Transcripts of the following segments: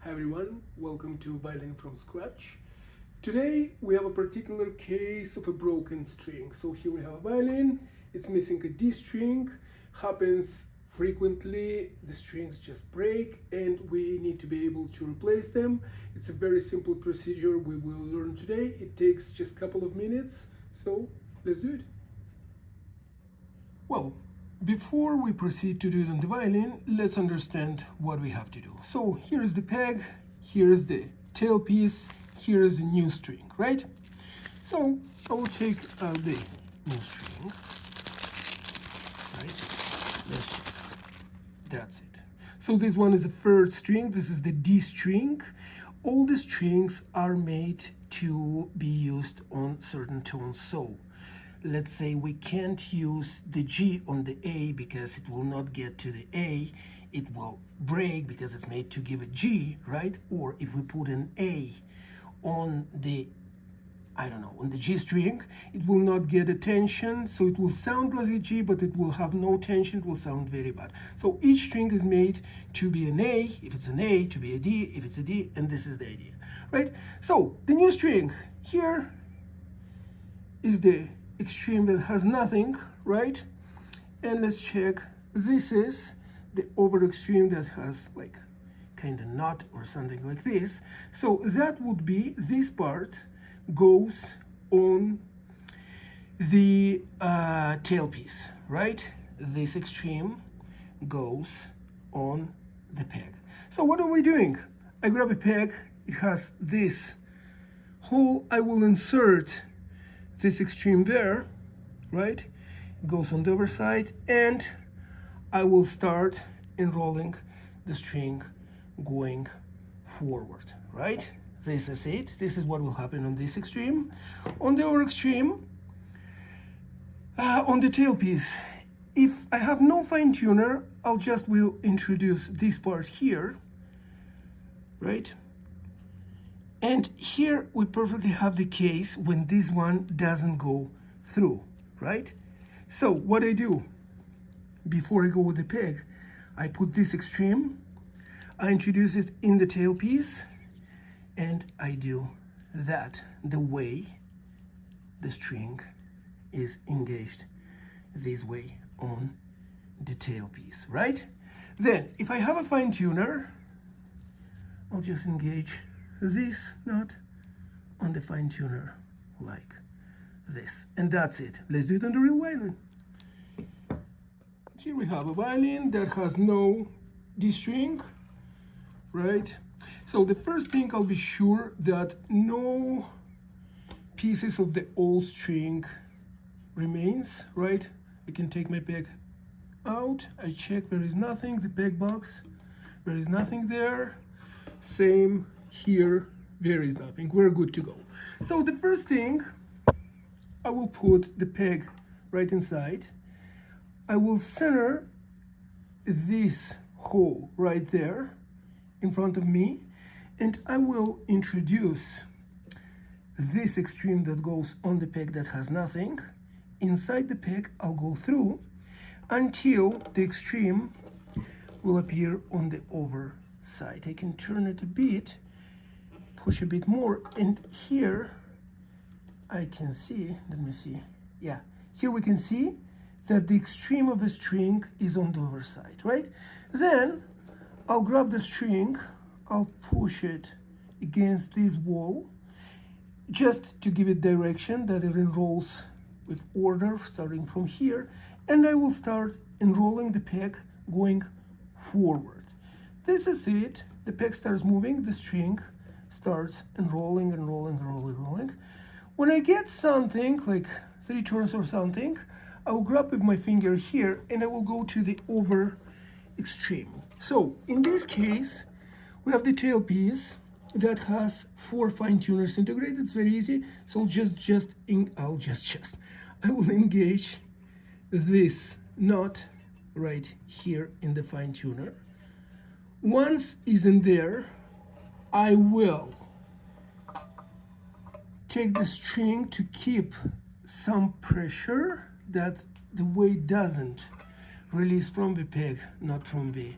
Hi everyone, welcome to Violin from Scratch. Today we have a particular case of a broken string. So here we have a violin, it's missing a D string, happens frequently, the strings just break and we need to be able to replace them. It's a very simple procedure we will learn today. It takes just a couple of minutes, so let's do it. Well, before we proceed to do it on the violin, let's understand what we have to do. So here's the peg, here's the tailpiece, here's the new string, right? So I will take out the new string, right? Let's check. That's it. So this one is the first string, this is the D string. All the strings are made to be used on certain tones. So let's say we can't use the G on the A because it will not get to the A. It will break because it's made to give a G, right? Or if we put an A on the, on the G string, it will not get a tension, so it will sound like a G, but it will have no tension, it will sound very bad. So each string is made to be an A, if it's an A, to be a D, if it's a D, and this is the idea, right? So the new string, here is the extreme that has nothing, right? And let's check, this is the over extreme that has like kind of knot or something like this. So that would be, this part goes on the tailpiece, right? This extreme goes on the peg. So what are we doing? I grab a peg, it has this hole, I will insert this extreme there, right? It goes on the other side, and I will start enrolling the string going forward, right? This is it. This is what will happen on this extreme. On the other extreme, on the tailpiece, if I have no fine tuner, will introduce this part here, right? And here we perfectly have the case when this one doesn't go through, right? So what I do, before I go with the peg, I put this extreme, I introduce it in the tailpiece, and I do that the way the string is engaged this way on the tailpiece, right? Then, if I have a fine tuner, I'll just engage this knot on the fine tuner like this, and that's it. Let's do it on the real violin. Here we have a violin that has no D string, right? So the first thing, I'll be sure that no pieces of the old string remains, right? I can take my peg out, I check there is nothing, the peg box, there is nothing there. Same here, there is nothing, we're good to go. So the first thing, I will put the peg right inside. I will center this hole right there in front of me, and I will introduce this extreme that goes on the peg that has nothing. Inside the peg, I'll go through until the extreme will appear on the over side. I can turn it a bit, push a bit more, and here I can see, let me see, yeah, here we can see that the extreme of the string is on the other side, right? Then I'll grab the string, I'll push it against this wall, just to give it direction that it enrolls with order, starting from here, and I will start enrolling the peg going forward. This is it, the peg starts moving, the string starts enrolling, enrolling, enrolling, enrolling. When I get something, like 3 turns or something, I will grab with my finger here and I will go to the over extreme. So in this case, we have the tailpiece that has 4 fine tuners integrated. It's very easy. So I will engage this knot right here in the fine tuner. Once it's in there, I will take the string to keep some pressure that the weight doesn't release from the peg, not from the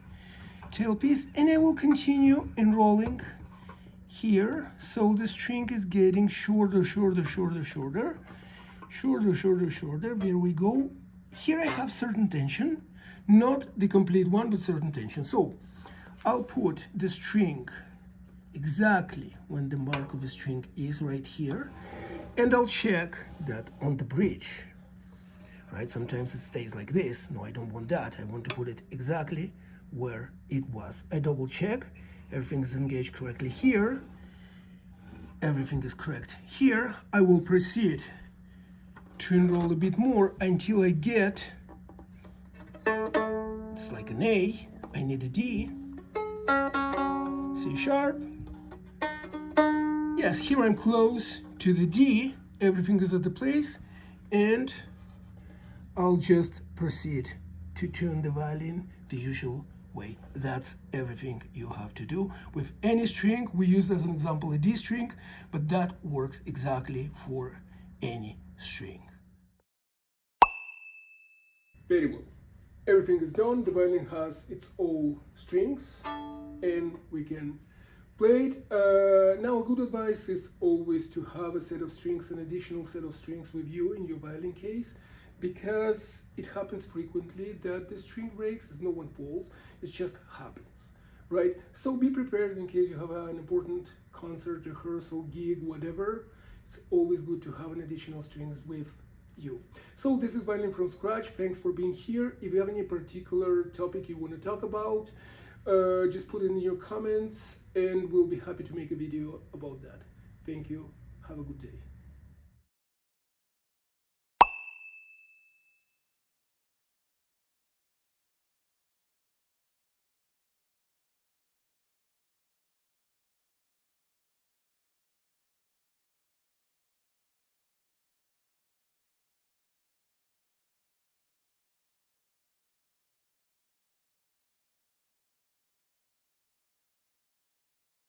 tailpiece, and I will continue enrolling here. So the string is getting shorter, shorter, shorter, shorter, shorter, shorter, shorter. There we go. Here I have certain tension, not the complete one, but certain tension. So I'll put the string exactly when the mark of the string is right here, and I'll check that on the bridge. Right? Sometimes it stays like this. No, I don't want that. I want to put it exactly where it was. I double check. Everything is engaged correctly here. Everything is correct here. I will proceed to enroll a bit more until I get, it's like an A. I need a D. C sharp. Yes, here I'm close to the D. Everything is at the place, and I'll just proceed to tune the violin the usual way. That's everything you have to do. With any string, we use as an example a D string, but that works exactly for any string. Very well. Everything is done. The violin has its own strings, and we can play it. Now, a good advice is always to have a set of strings, an additional set of strings with you in your violin case, because it happens frequently that the string breaks. It's no one's fault. It just happens, right? So be prepared in case you have an important concert, rehearsal, gig, whatever. It's always good to have an additional strings with you. So this is Violin from Scratch. Thanks for being here. If you have any particular topic you want to talk about, just put it in your comments and we'll be happy to make a video about that. Thank you. Have a good day.